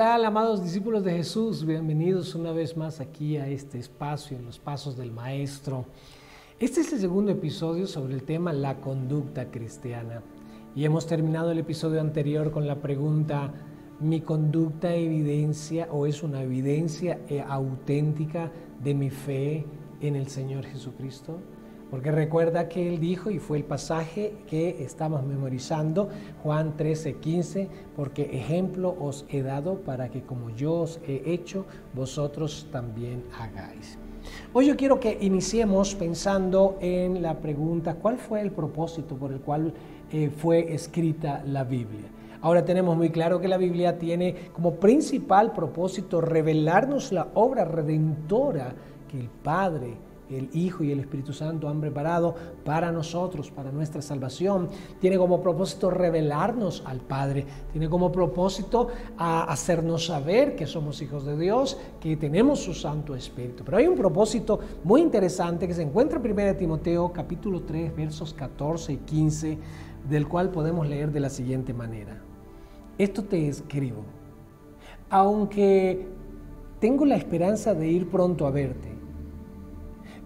tal, amados discípulos de Jesús? Bienvenidos una vez más aquí a este espacio, en los pasos del Maestro. Este es el segundo episodio sobre el tema la conducta cristiana. Y hemos terminado el episodio anterior con la pregunta, ¿mi conducta evidencia o es una evidencia auténtica de mi fe en el Señor Jesucristo? Porque recuerda que Él dijo, y fue el pasaje que estamos memorizando, Juan 13:15, porque ejemplo os he dado para que como yo os he hecho, vosotros también hagáis. Hoy yo quiero que iniciemos pensando en la pregunta, ¿cuál fue el propósito por el cual fue escrita la Biblia? Ahora tenemos muy claro que la Biblia tiene como principal propósito revelarnos la obra redentora que el Padre, el Hijo y el Espíritu Santo han preparado para nosotros, para nuestra salvación. Tiene como propósito revelarnos al Padre, tiene como propósito hacernos saber que somos hijos de Dios, que tenemos su Santo Espíritu. Pero hay un propósito muy interesante que se encuentra en 1 Timoteo capítulo 3, versos 14 y 15, del cual podemos leer de la siguiente manera. Esto te escribo, aunque tengo la esperanza de ir pronto a verte,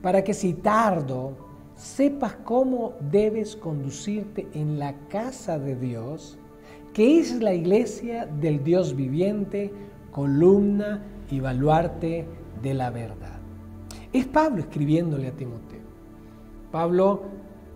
para que si tardo, sepas cómo debes conducirte en la casa de Dios, que es la iglesia del Dios viviente, columna y baluarte de la verdad. Es Pablo escribiéndole a Timoteo. Pablo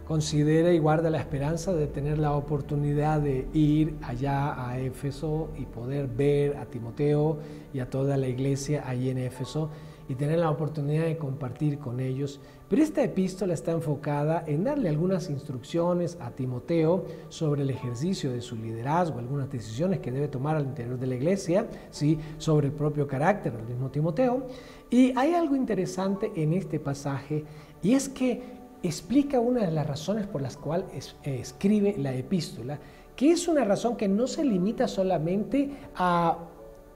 considera y guarda la esperanza de tener la oportunidad de ir allá a Éfeso y poder ver a Timoteo y a toda la iglesia allí en Éfeso, y tener la oportunidad de compartir con ellos. Pero esta epístola está enfocada en darle algunas instrucciones a Timoteo sobre el ejercicio de su liderazgo, algunas decisiones que debe tomar al interior de la iglesia, ¿sí? Sobre el propio carácter del mismo Timoteo. Y hay algo interesante en este pasaje, y es que explica una de las razones por las cuales escribe la epístola, que es una razón que no se limita solamente a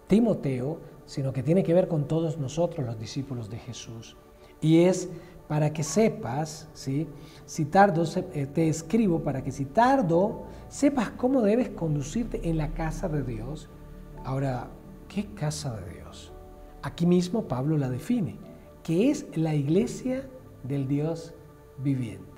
Timoteo, sino que tiene que ver con todos nosotros, los discípulos de Jesús. Y es para que sepas, ¿sí? Si tardo, te escribo para que si tardo, sepas cómo debes conducirte en la casa de Dios. Ahora, ¿qué casa de Dios? Aquí mismo Pablo la define, que es la iglesia del Dios viviente.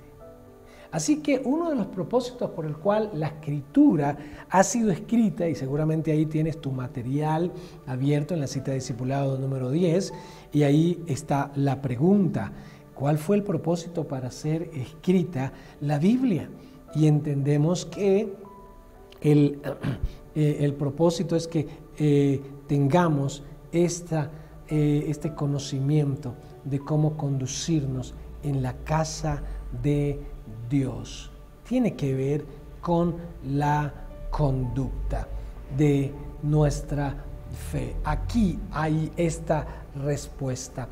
Así que uno de los propósitos por el cual la escritura ha sido escrita, y seguramente ahí tienes tu material abierto en la cita de discipulado número 10, y ahí está la pregunta, ¿cuál fue el propósito para ser escrita la Biblia? Y entendemos que el propósito es que tengamos este conocimiento de cómo conducirnos en la casa de Dios. Tiene que ver con la conducta de nuestra fe. Aquí hay esta respuesta.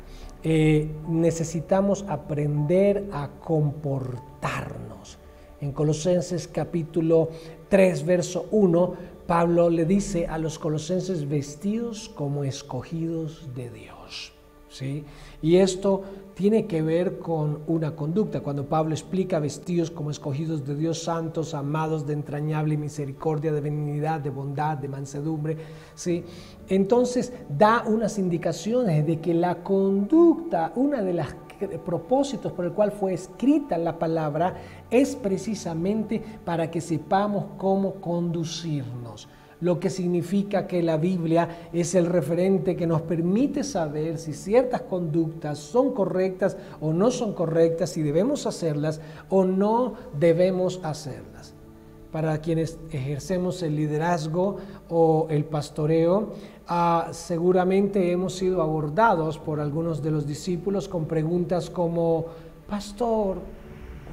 Necesitamos aprender a comportarnos. En Colosenses capítulo 3, verso 1, Pablo le dice a los colosenses vestidos como escogidos de Dios. ¿Sí? Y esto tiene que ver con una conducta. Cuando Pablo explica vestidos como escogidos de Dios, santos, amados de entrañable misericordia, de benignidad, de bondad, de mansedumbre, ¿sí? Entonces da unas indicaciones de que la conducta, una de las propósitos por el cual fue escrita la palabra, es precisamente para que sepamos cómo conducirnos. Lo que significa que la Biblia es el referente que nos permite saber si ciertas conductas son correctas o no son correctas, si debemos hacerlas o no debemos hacerlas. Para quienes ejercemos el liderazgo o el pastoreo, seguramente hemos sido abordados por algunos de los discípulos con preguntas como pastor,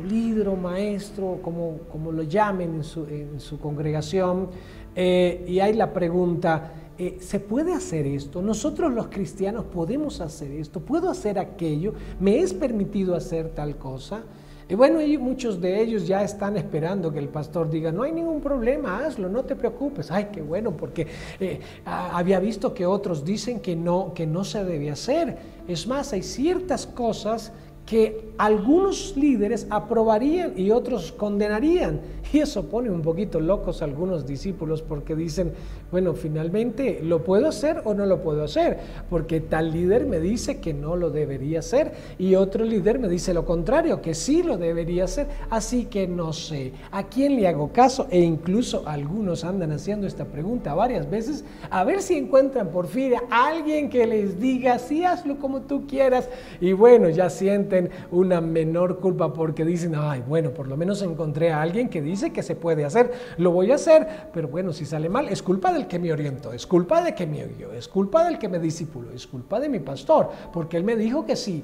líder o maestro, como lo llamen en su congregación. Y hay la pregunta, ¿se puede hacer esto? ¿Nosotros los cristianos podemos hacer esto? ¿Puedo hacer aquello? ¿Me es permitido hacer tal cosa? Y bueno, muchos de ellos ya están esperando que el pastor diga, no hay ningún problema, hazlo, no te preocupes. Ay, qué bueno, porque había visto que otros dicen que no se debe hacer. Es más, hay ciertas cosas que algunos líderes aprobarían y otros condenarían. Y eso pone un poquito locos a algunos discípulos porque dicen, bueno, finalmente, ¿lo puedo hacer o no lo puedo hacer? Porque tal líder me dice que no lo debería hacer y otro líder me dice lo contrario, que sí lo debería hacer. Así que no sé a quién le hago caso, e incluso algunos andan haciendo esta pregunta varias veces a ver si encuentran por fin a alguien que les diga, sí, hazlo como tú quieras. Y bueno, ya sienten una menor culpa porque dicen, ay, bueno, por lo menos encontré a alguien que dice que se puede hacer, lo voy a hacer, pero bueno, si sale mal, es culpa del que me orientó, es culpa de que me guió, es culpa del que me discipuló, es culpa de mi pastor, porque él me dijo que sí.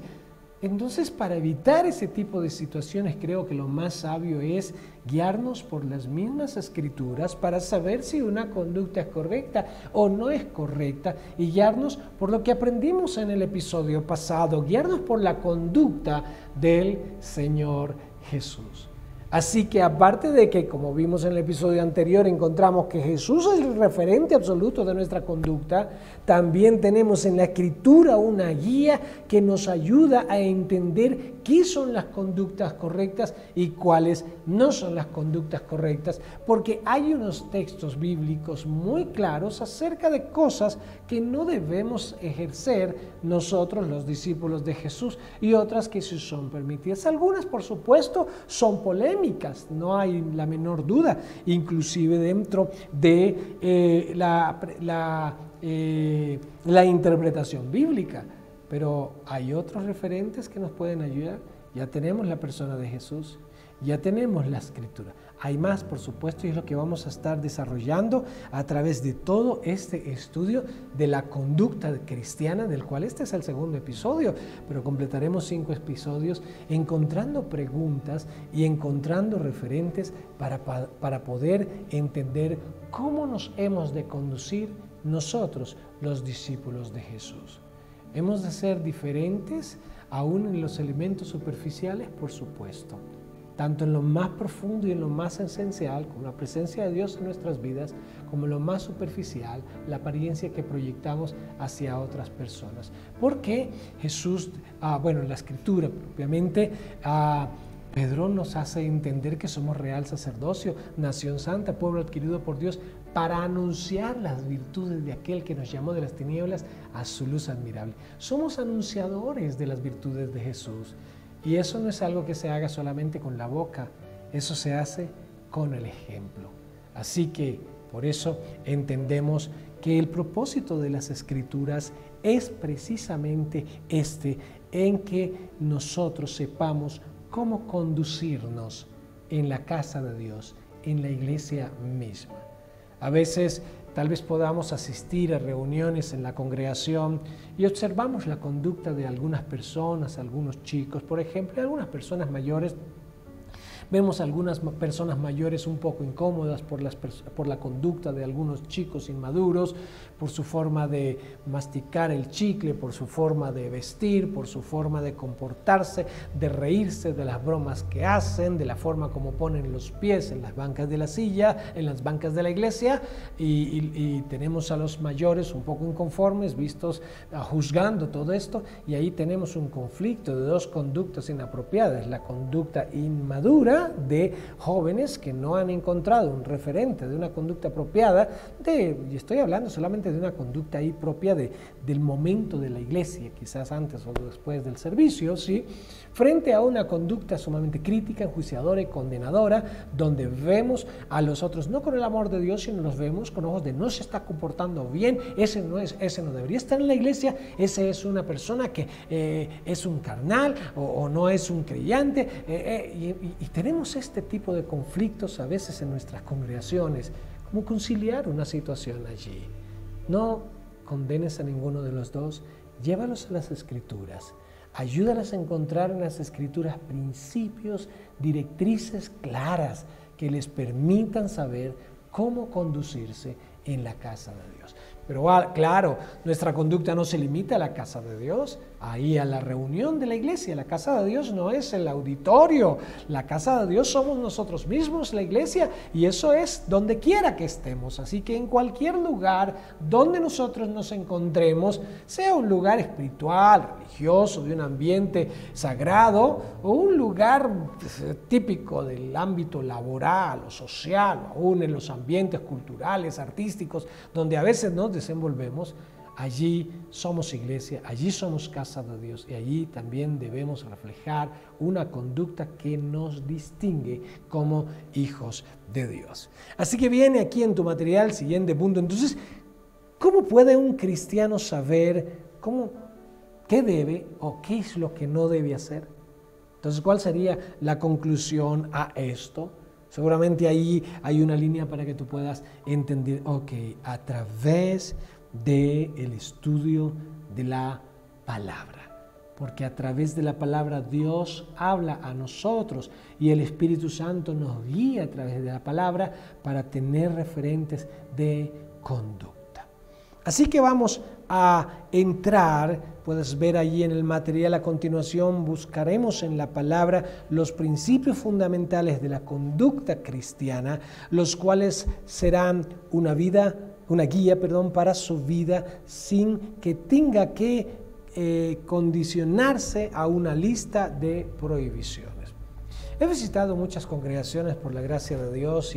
Entonces, para evitar ese tipo de situaciones, creo que lo más sabio es guiarnos por las mismas escrituras para saber si una conducta es correcta o no es correcta, y guiarnos por lo que aprendimos en el episodio pasado, guiarnos por la conducta del Señor Jesús. Así que aparte de que, como vimos en el episodio anterior, encontramos que Jesús es el referente absoluto de nuestra conducta, también tenemos en la Escritura una guía que nos ayuda a entender qué son las conductas correctas y cuáles no son las conductas correctas, porque hay unos textos bíblicos muy claros acerca de cosas que no debemos ejercer nosotros, los discípulos de Jesús, y otras que sí son permitidas. Algunas, por supuesto, son polémicas, no hay la menor duda, inclusive dentro de la interpretación bíblica. Pero hay otros referentes que nos pueden ayudar. Ya tenemos la persona de Jesús, ya tenemos la Escritura. Hay más, por supuesto, y es lo que vamos a estar desarrollando a través de todo este estudio de la conducta cristiana, del cual este es el segundo episodio, pero completaremos 5 episodios encontrando preguntas y encontrando referentes para poder entender cómo nos hemos de conducir nosotros, los discípulos de Jesús. Hemos de ser diferentes aún en los elementos superficiales, por supuesto, tanto en lo más profundo y en lo más esencial, como la presencia de Dios en nuestras vidas, como en lo más superficial, la apariencia que proyectamos hacia otras personas. Porque Jesús, en la Escritura propiamente, Pedro nos hace entender que somos real sacerdocio, nación santa, pueblo adquirido por Dios, para anunciar las virtudes de aquel que nos llamó de las tinieblas a su luz admirable. Somos anunciadores de las virtudes de Jesús. Y eso no es algo que se haga solamente con la boca, eso se hace con el ejemplo. Así que por eso entendemos que el propósito de las Escrituras es precisamente en que nosotros sepamos cómo conducirnos en la casa de Dios, en la iglesia misma. A veces tal vez podamos asistir a reuniones en la congregación y observamos la conducta de algunas personas, algunos chicos, por ejemplo, algunas personas mayores. Vemos algunas personas mayores un poco incómodas por la conducta de algunos chicos inmaduros, por su forma de masticar el chicle, por su forma de vestir, por su forma de comportarse, de reírse de las bromas que hacen, de la forma como ponen los pies en las bancas de la silla, en las bancas de la iglesia, y tenemos a los mayores un poco inconformes, vistos juzgando todo esto, y ahí tenemos un conflicto de dos conductas inapropiadas: la conducta inmadura de jóvenes que no han encontrado un referente de una conducta apropiada, y estoy hablando solamente de una conducta ahí propia del momento de la iglesia, quizás antes o después del servicio, ¿sí? Frente a una conducta sumamente crítica, enjuiciadora y condenadora, donde vemos a los otros no con el amor de Dios, sino los vemos con ojos de no se está comportando bien, ese no debería estar en la iglesia, ese es una persona que es un carnal o no es un creyente, y tenemos este tipo de conflictos a veces en nuestras congregaciones. ¿Cómo conciliar una situación allí? No condenes a ninguno de los dos, llévalos a las Escrituras. Ayúdalas a encontrar en las Escrituras principios, directrices claras que les permitan saber cómo conducirse en la casa de Dios. Pero claro, nuestra conducta no se limita a la casa de Dios, ahí a la reunión de la iglesia. La casa de Dios no es el auditorio, la casa de Dios somos nosotros mismos, la iglesia, y eso es donde quiera que estemos. Así que en cualquier lugar donde nosotros nos encontremos, sea un lugar espiritual, religioso, de un ambiente sagrado, o un lugar típico del ámbito laboral o social, o aún en los ambientes culturales, artísticos, donde a veces nos desenvolvemos, allí somos iglesia, allí somos casa de Dios y allí también debemos reflejar una conducta que nos distingue como hijos de Dios. Así que viene aquí en tu material el siguiente punto. Entonces, ¿cómo puede un cristiano saber qué debe o qué es lo que no debe hacer? Entonces, ¿cuál sería la conclusión a esto? Seguramente ahí hay una línea para que tú puedas entender, a través del estudio de la palabra. Porque a través de la palabra Dios habla a nosotros y el Espíritu Santo nos guía a través de la palabra para tener referentes de conducta. Así que vamos a entrar, puedes ver allí en el material a continuación, buscaremos en la palabra los principios fundamentales de la conducta cristiana, los cuales serán una guía para su vida sin que tenga que condicionarse a una lista de prohibiciones. He visitado muchas congregaciones por la gracia de Dios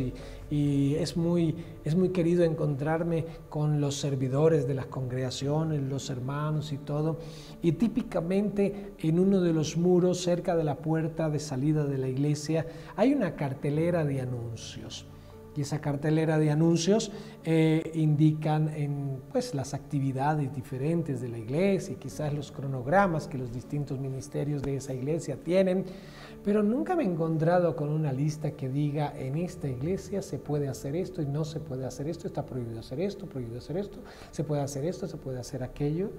y es muy querido encontrarme con los servidores de las congregaciones, los hermanos y todo. Y típicamente en uno de los muros, cerca de la puerta de salida de la iglesia, hay una cartelera de anuncios. Y esa cartelera de anuncios indican las actividades diferentes de la iglesia y quizás los cronogramas que los distintos ministerios de esa iglesia tienen, pero nunca me he encontrado con una lista que diga en esta iglesia se puede hacer esto y no se puede hacer esto, está prohibido hacer esto, se puede hacer esto, se puede hacer aquello.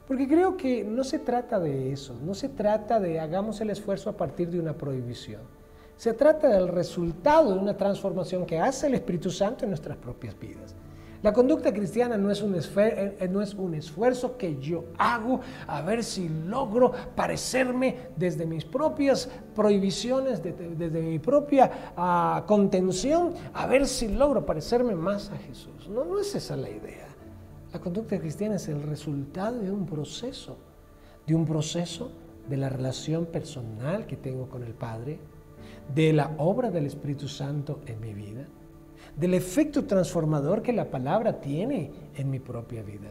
Porque creo que no se trata de eso, no se trata de hagamos el esfuerzo a partir de una prohibición. Se trata del resultado de una transformación que hace el Espíritu Santo en nuestras propias vidas. La conducta cristiana no es un esfuerzo que yo hago a ver si logro parecerme desde mis propias prohibiciones, desde mi propia contención, a ver si logro parecerme más a Jesús. No es esa la idea. La conducta cristiana es el resultado de un proceso de la relación personal que tengo con el Padre, de la obra del Espíritu Santo en mi vida, del efecto transformador que la palabra tiene en mi propia vida,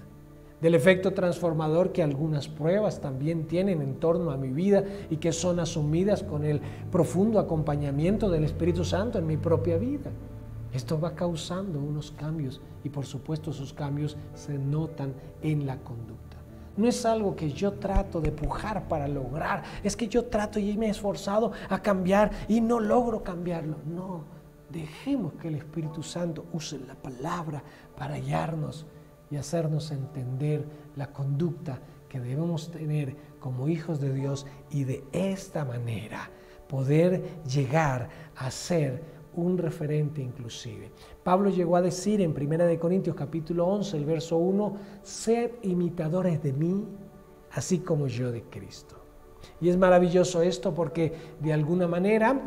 del efecto transformador que algunas pruebas también tienen en torno a mi vida y que son asumidas con el profundo acompañamiento del Espíritu Santo en mi propia vida. Esto va causando unos cambios y por supuesto esos cambios se notan en la conducta. No es algo que yo trato de pujar para lograr. Es que yo trato y me he esforzado a cambiar y no logro cambiarlo. No, dejemos que el Espíritu Santo use la palabra para guiarnos y hacernos entender la conducta que debemos tener como hijos de Dios y de esta manera poder llegar a ser un referente inclusive. Pablo llegó a decir en 1 Corintios capítulo 11, el verso 1, sed imitadores de mí, así como yo de Cristo. Y es maravilloso esto porque de alguna manera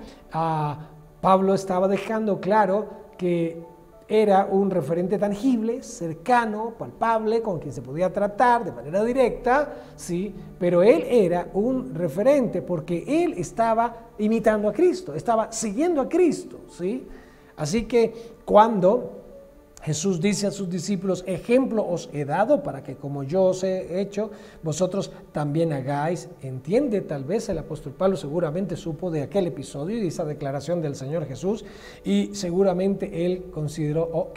Pablo estaba dejando claro que era un referente tangible, cercano, palpable, con quien se podía tratar de manera directa, ¿sí? Pero él era un referente porque él estaba imitando a Cristo, estaba siguiendo a Cristo, ¿sí? Así que cuando Jesús dice a sus discípulos, ejemplo os he dado para que como yo os he hecho, vosotros también hagáis. Entiende, tal vez el apóstol Pablo seguramente supo de aquel episodio y de esa declaración del Señor Jesús y seguramente él consideró,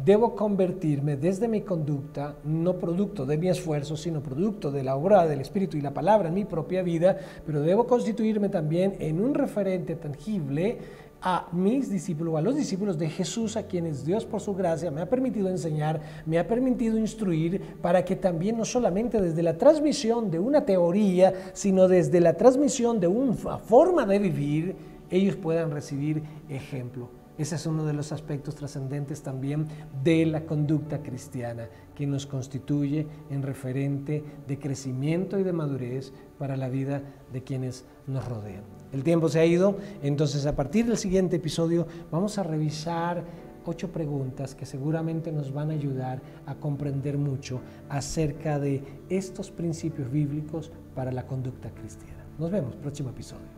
debo convertirme desde mi conducta, no producto de mi esfuerzo, sino producto de la obra del Espíritu y la palabra en mi propia vida, pero debo constituirme también en un referente tangible a mis discípulos, a los discípulos de Jesús, a quienes Dios por su gracia me ha permitido enseñar, me ha permitido instruir, para que también no solamente desde la transmisión de una teoría, sino desde la transmisión de una forma de vivir, ellos puedan recibir ejemplo. Ese es uno de los aspectos trascendentes también de la conducta cristiana, que nos constituye en referente de crecimiento y de madurez para la vida de quienes nos rodean. El tiempo se ha ido, entonces a partir del siguiente episodio vamos a revisar 8 preguntas que seguramente nos van a ayudar a comprender mucho acerca de estos principios bíblicos para la conducta cristiana. Nos vemos, próximo episodio.